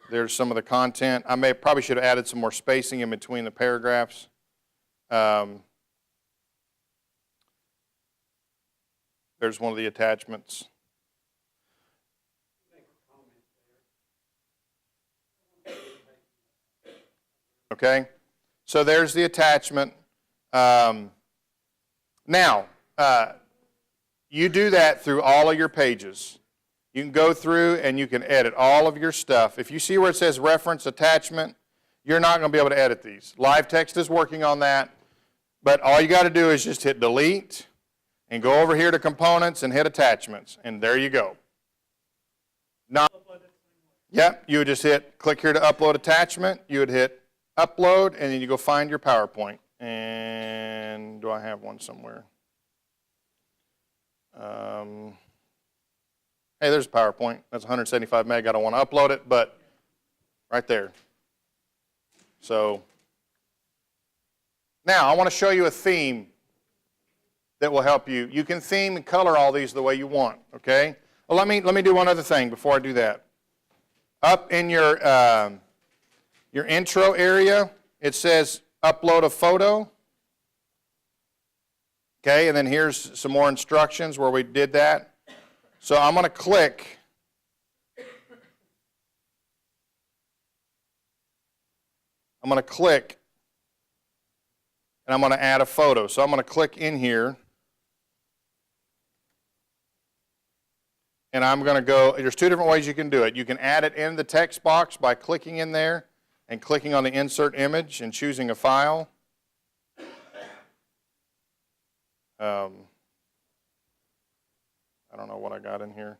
There's some of the content. I probably should have added some more spacing in between the paragraphs. There's one of the attachments. Okay, so there's the attachment. Now, you do that through all of your pages. You can go through and you can edit all of your stuff. If you see where it says reference attachment, you're not going to be able to edit these. Live Text is working on that, but all you got to do is just hit delete and go over here to components and hit attachments, and there you go. Now, yep, you would just click here to upload attachment. You would hit upload, and then you go find your PowerPoint. And do I have one somewhere? Hey, there's PowerPoint. That's 175 meg. I don't want to upload it, but right there. So now I want to show you a theme that will help you. You can theme and color all these the way you want, okay? Well, let me do one other thing before I do that. Up in your intro area, it says upload a photo. Okay, and then here's some more instructions where we did that. So I'm going to click. I'm going to click, and I'm going to add a photo. So I'm going to click in here, and I'm going to go, there's two different ways you can do it. You can add it in the text box by clicking in there and clicking on the insert image and choosing a file. I don't know what I got in here.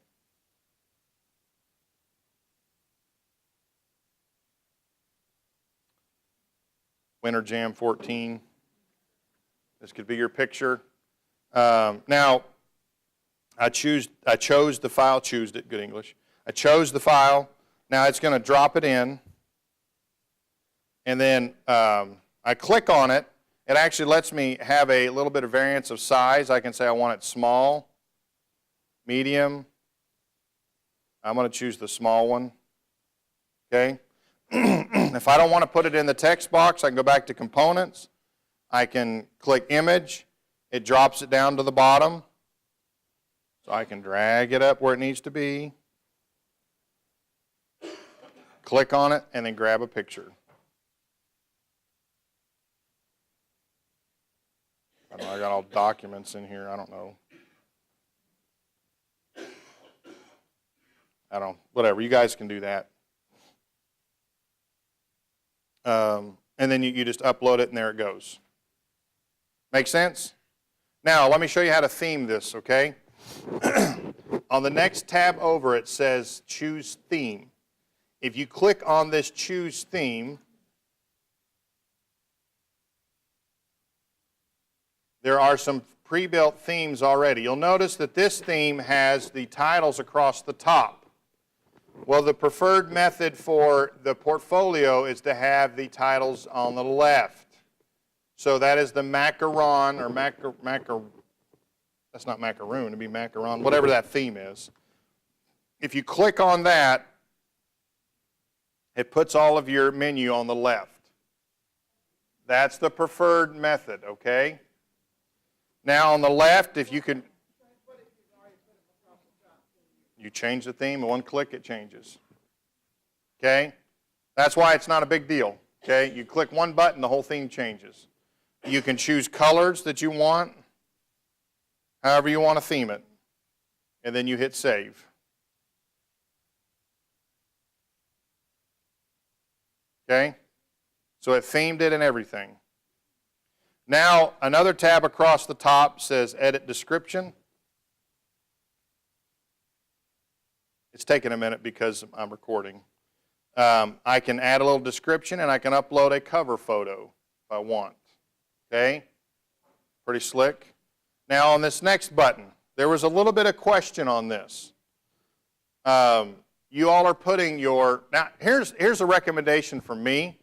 Winter Jam 14. This could be your picture. Now, I chose the file, good English. I chose the file. Now it's going to drop it in. And then I click on it. It actually lets me have a little bit of variance of size. I can say I want it small, medium. I'm going to choose the small one. Okay? If I don't want to put it in the text box, I can go back to Components. I can click Image. It drops it down to the bottom. So I can drag it up where it needs to be. Click on it, and then grab a picture. I know I got all documents in here. I don't know. Whatever. You guys can do that. And then you just upload it, and there it goes. Make sense? Now, let me show you how to theme this, okay? On the next tab over, it says Choose Theme. If you click on this Choose Theme, there are some pre-built themes already. You'll notice that this theme has the titles across the top. Well, the preferred method for the portfolio is to have the titles on the left. So that is the macaron, or that's not macaroon, it'd be macaron, whatever that theme is. If you click on that, it puts all of your menu on the left. That's the preferred method, okay? Now on the left, if you can, you change the theme, one click it changes. Okay? That's why it's not a big deal. Okay? You click one button, the whole theme changes. You can choose colors that you want, however you want to theme it. And then you hit Save. Okay? So it themed it and everything. Now, another tab across the top says Edit Description. It's taking a minute because I'm recording. I can add a little description, and I can upload a cover photo if I want. Okay? Pretty slick. Now, on this next button, there was a little bit of question on this. You all are putting your, now here's a recommendation from me.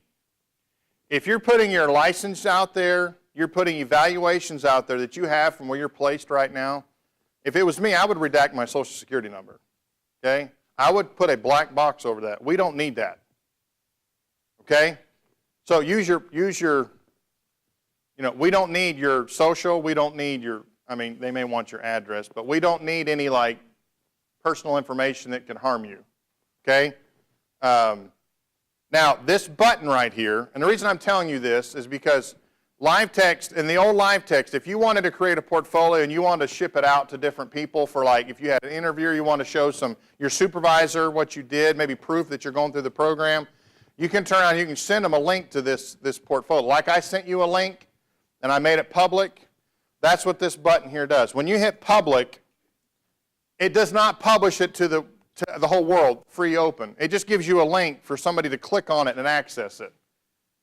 If you're putting your license out there, you're putting evaluations out there that you have from where you're placed right now, if it was me, I would redact my Social Security number. Okay? I would put a black box over that. We don't need that. Okay? So use your, we don't need your social, we don't need your, they may want your address, but we don't need any personal information that can harm you. Okay? Now, this button right here, and the reason I'm telling you this is because live text, in the old live text, if you wanted to create a portfolio and you wanted to ship it out to different people for if you had an interview, you want to show your supervisor what you did, maybe proof that you're going through the program, you can turn on, you can send them a link to this portfolio. Like I sent you a link and I made it public, that's what this button here does. When you hit public, it does not publish it to the whole world, free open. It just gives you a link for somebody to click on it and access it.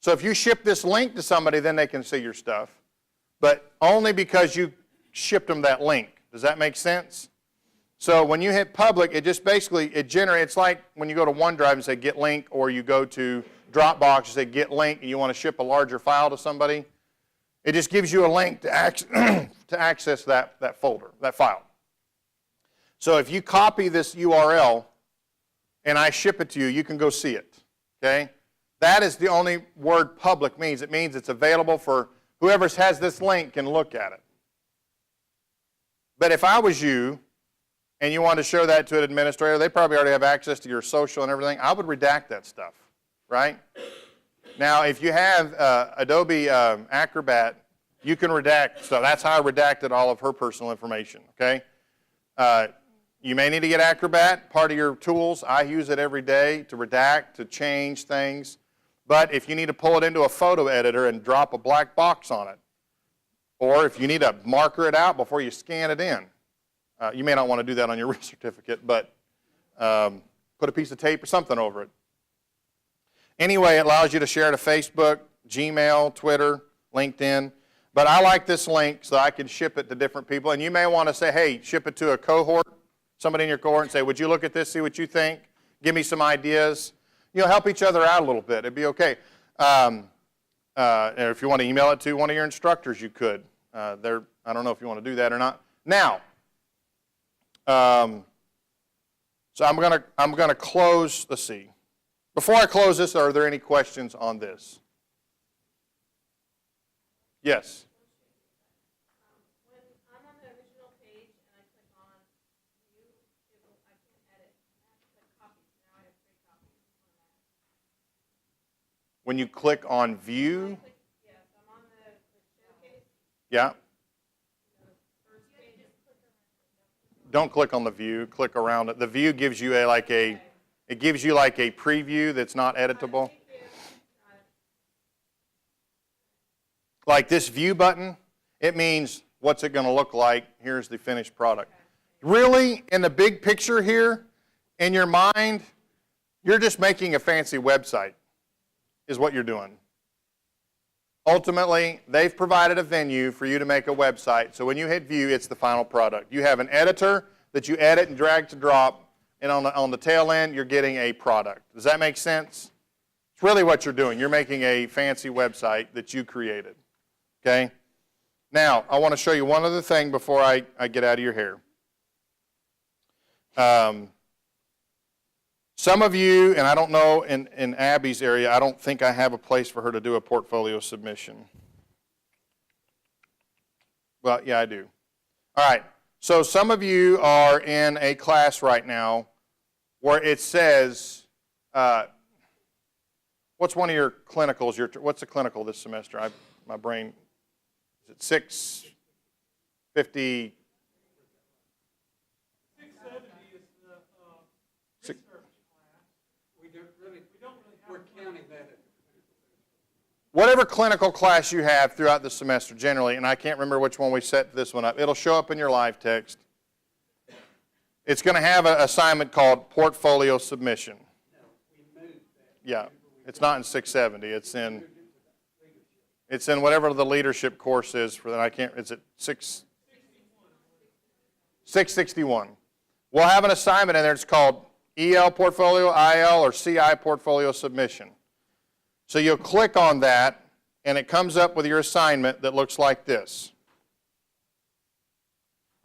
So if you ship this link to somebody, then they can see your stuff. But only because you shipped them that link. Does that make sense? So when you hit public, it just basically, it generates, it's like when you go to OneDrive and say get link, or you go to Dropbox and say get link, and you want to ship a larger file to somebody. It just gives you a link to access that folder, that file. So if you copy this URL and I ship it to you, you can go see it. Okay? That is the only word public means. It means it's available for whoever has this link can look at it. But if I was you and you wanted to show that to an administrator, they probably already have access to your social and everything. I would redact that stuff, right? Now, if you have Adobe Acrobat, you can redact. So that's how I redacted all of her personal information, okay? You may need to get Acrobat, part of your tools. I use it every day to redact, to change things. But if you need to pull it into a photo editor and drop a black box on it, or if you need to marker it out before you scan it in, you may not want to do that on your wrist certificate, but put a piece of tape or something over it. Anyway, it allows you to share to Facebook, Gmail, Twitter, LinkedIn. But I like this link so I can ship it to different people. And you may want to say, hey, ship it to a cohort, somebody in your cohort, and say, would you look at this, see what you think, give me some ideas. You know, help each other out a little bit. It'd be okay. And if you want to email it to one of your instructors, you could. I don't know if you want to do that or not. Now, so I'm gonna close. Let's see. Before I close this, are there any questions on this? Yes. When I'm on the original page and I click on view, I can't edit. I have to click copy. Now I have 3 copies. When you click on view, Yes, I'm on the showcase. yeah. First page. Don't click on the view. Click around it. The view gives you it gives you like a preview that's not editable. Like this view button, it means what's it going to look like. Here's the finished product. Really, in the big picture here, in your mind, you're just making a fancy website, is what you're doing. Ultimately, they've provided a venue for you to make a website, so when you hit view, it's the final product. You have an editor that you edit and drag to drop, and on the tail end, you're getting a product. Does that make sense? It's really what you're doing. You're making a fancy website that you created. Okay? Now, I want to show you one other thing before I get out of your hair. Some of you, and I don't know, in Abby's area, I don't think I have a place for her to do a portfolio submission. Well, yeah, I do. All right. So some of you are in a class right now where it says, what's one of your clinicals? What's the clinical this semester? My brain, is it 650? 670 is the research class. We don't really have. We're counting that. Whatever clinical class you have throughout the semester generally, and I can't remember which one we set this one up, it'll show up in your live text. It's going to have an assignment called portfolio submission. No, we moved that. Yeah, it's not in 670. It's in whatever the leadership course is for that. I can't. Is it 661? We'll have an assignment in there. It's called EL portfolio, IL, or CI portfolio submission. So you'll click on that, and it comes up with your assignment that looks like this.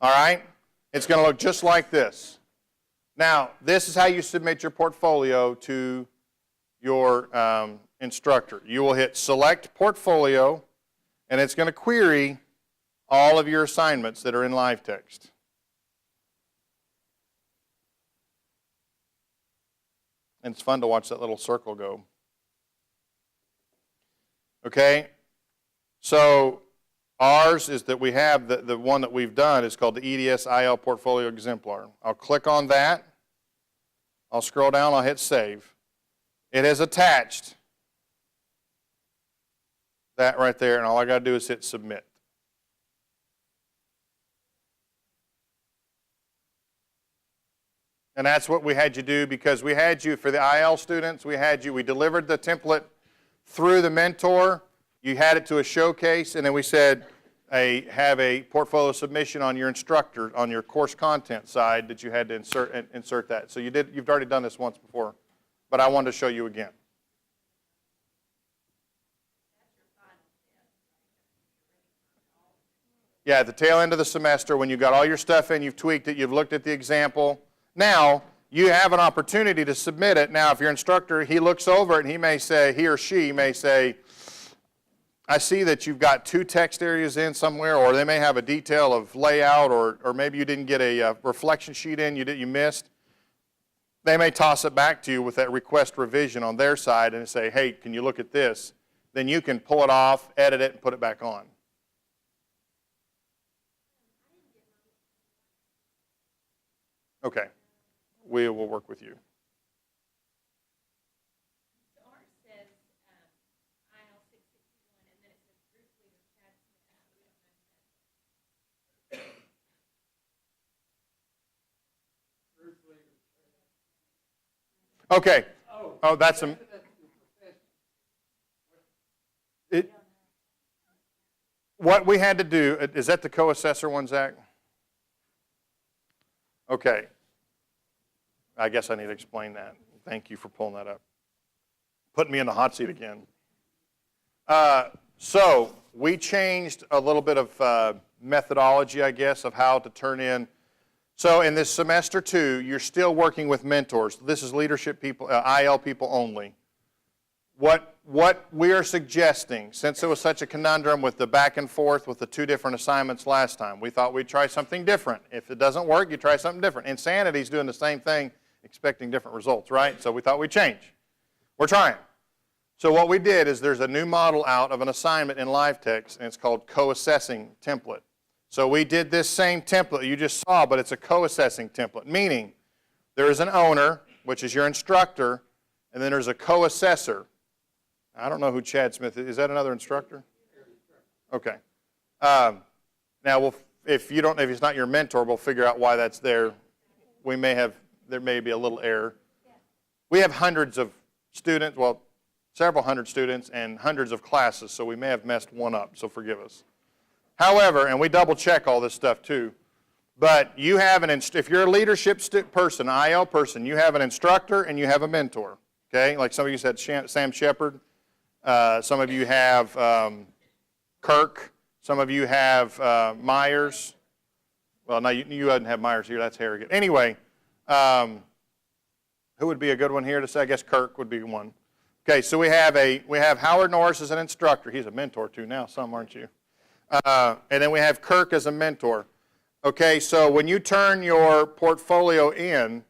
All right? It's going to look just like this. Now, this is how you submit your portfolio to your instructor. You will hit Select Portfolio, and it's going to query all of your assignments that are in live text. And it's fun to watch that little circle go. Okay? So ours is that we have, the one that we've done is called the EDS IL Portfolio Exemplar. I'll click on that. I'll scroll down, I'll hit Save. It has attached that right there, and all I got to do is hit Submit. And that's what we had you do, because we had you, for the IL students, we delivered the template through the mentor. You had it to a showcase, and then we said, have a portfolio submission on your instructor, on your course content side that you had to insert that. So you've already done this once before, but I wanted to show you again. Yeah, at the tail end of the semester, when you got all your stuff in, you've tweaked it, you've looked at the example. Now, you have an opportunity to submit it. Now, if your instructor, he looks over it and he may say, he or she may say, I see that you've got 2 text areas in somewhere, or they may have a detail of layout, or maybe you didn't get a reflection sheet in, you missed. They may toss it back to you with that request revision on their side and say, hey, can you look at this? Then you can pull it off, edit it, and put it back on. Okay. We will work with you. So ours says, IL 661, and then it says group leader Chad Smith. We don't know who that is. Okay. Oh, that's a... What we had to do, is that the co-assessor one, Zach? Okay. I guess I need to explain that. Thank you for pulling that up. Putting me in the hot seat again. So we changed a little bit of methodology, I guess, of how to turn in. So in this semester 2, you're still working with mentors. This is leadership people, IL people only. What we are suggesting, since it was such a conundrum with the back and forth with the 2 different assignments last time, we thought we'd try something different. If it doesn't work, you try something different. Insanity's doing the same thing, expecting different results, right? So we thought we'd change. We're trying. So what we did is there's a new model out of an assignment in LiveText, and it's called co-assessing template. So we did this same template you just saw, but it's a co-assessing template, meaning there is an owner, which is your instructor, and then there's a co-assessor. I don't know who Chad Smith is. Is that another instructor? Okay. Now, if it's not your mentor, we'll figure out why that's there. There may be a little error. We have hundreds of students, well, several hundred students and hundreds of classes, so we may have messed one up, so forgive us. However, and we double check all this stuff too, but you have if you're a leadership person, IL person, you have an instructor and you have a mentor, okay? Like some of you said, Sam Shepard. Some of you have Kirk. Some of you have Myers. Well, no, you wouldn't have Myers here. That's Harrigan. Anyway, who would be a good one here to say? I guess Kirk would be one. Okay, so we have Howard Norris as an instructor. He's a mentor too now, some aren't you? And then we have Kirk as a mentor. Okay, so when you turn your portfolio in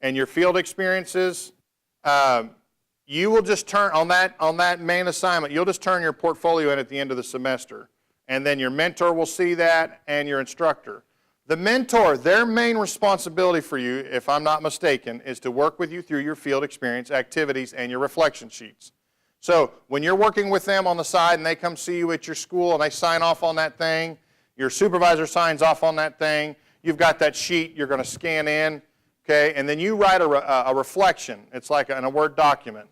and your field experiences, you will just turn on that main assignment, you'll just turn your portfolio in at the end of the semester. And then your mentor will see that and your instructor. The mentor, their main responsibility for you, if I'm not mistaken, is to work with you through your field experience activities and your reflection sheets. So when you're working with them on the side and they come see you at your school and they sign off on that thing, your supervisor signs off on that thing, you've got that sheet you're going to scan in, okay, and then you write a reflection. It's like in a Word document.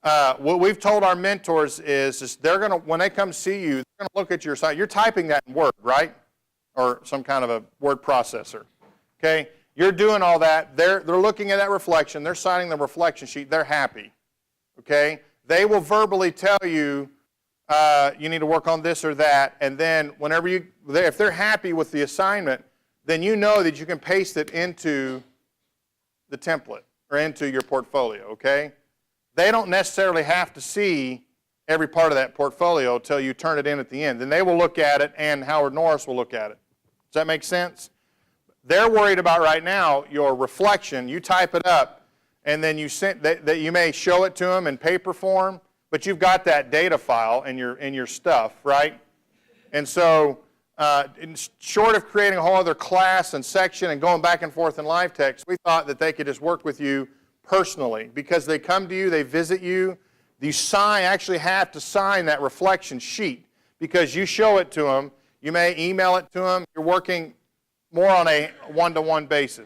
What we've told our mentors is they're going to, when they come see you, they're going to look at your site. You're typing that in Word, right? Or some kind of a word processor, okay? You're doing all that. They're looking at that reflection. They're signing the reflection sheet. They're happy, okay? They will verbally tell you, you need to work on this or that, and then if they're happy with the assignment, then you know that you can paste it into the template or into your portfolio, okay? They don't necessarily have to see every part of that portfolio until you turn it in at the end. Then they will look at it, and Howard Norris will look at it. Does that make sense? They're worried about right now your reflection. You type it up, and then you may show it to them in paper form, but you've got that data file in your stuff, right? And so, short of creating a whole other class and section and going back and forth in LiveText, we thought that they could just work with you personally because they come to you, they visit you. You actually have to sign that reflection sheet because you show it to them. You may email it to them. You're working more on a one-to-one basis.